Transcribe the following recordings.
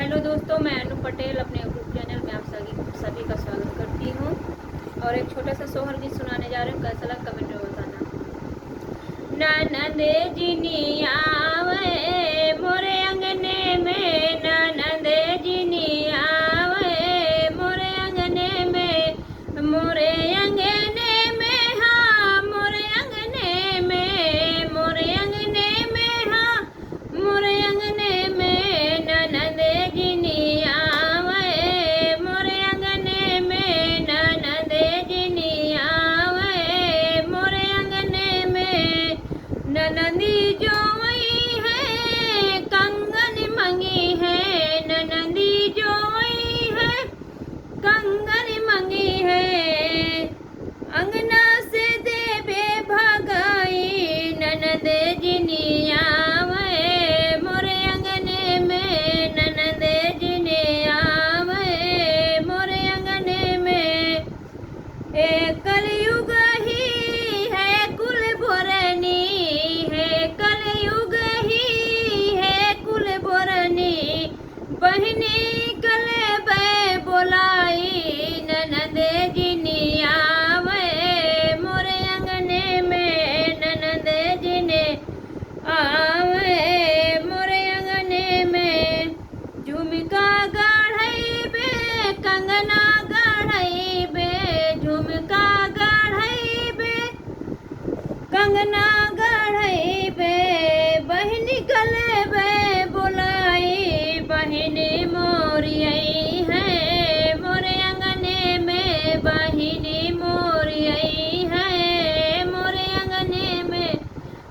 Hello दोस्तों, मैं अनु पटेल अपने यूट्यूब चैनल में आप सभी का स्वागत करती हूँ और एक छोटा सा सोहर गीत सुनाने जा रही हूँ। कैसा लगा कमेंट में बताना। ननदे जिनी आवे मोरे अंगने में, ननदे जिनी आवे मोरे अंगने में, मोरे अंगने में, हाँ मोरे अंगने में, मोरे अंगने में, हाँ मोरे अंगने में, ननदे जिनी आवे मोरे अंगने में, ननदे जिनी आवे मोरे अंगने में। ननदी जो वही है कंगन मंगी है, ननदी जो वही है कंगन मंगी है, अंगना से देवे भगाई, ननदे जिनी आवे मोरे अंगने में, ननदे जिनी आवे मोरे अंगने में। कलयुग ही है कुल बोरनी है, कलयुग ही है कुल बोरनी, बहनी कले बे बोलाई, ननदे जिनी आवे मोरे अंगने में, ननदे जिने आवे मोरे अंगने में। झुमका गढ़ई बे कंगना गढ़ई बे, झुमका गढ़ई बे कंगना गढ़ई बे, बहनी गले बे बोलाई, बहनी मोरी आई है मोरे अंगने में, बहनी मोरी आई है मोरे अंगने में।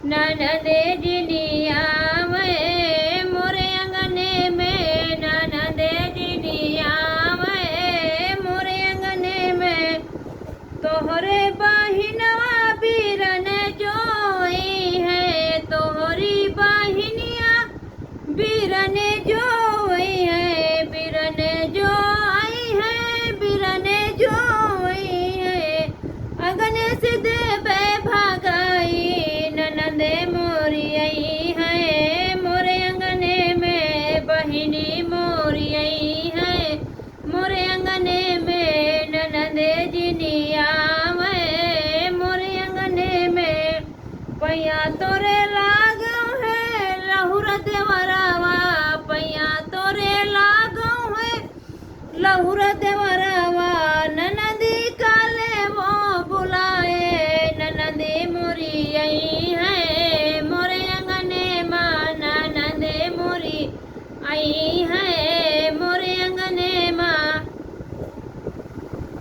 ननदे जिनी आवे मोरे अंगने में, ननदे जिनी आवे मोरे अंगने में। तोहरे बहिनवा बीरन जोई है, तोहरी बहिनिया बीरन जोई है, बीरन जो आई है, बीरन जो आई है, अगने से देवे भगाई, ननदे मोरी आई है मोरे अंगने में, बहिनी मोरी आई है मोरे अंगने में, ननदे जिनी आवे मोरे अंगने में। पैया तोरे लागो है लहुर देवरावा, पैया तोरे लागो है लहुर देवरावा।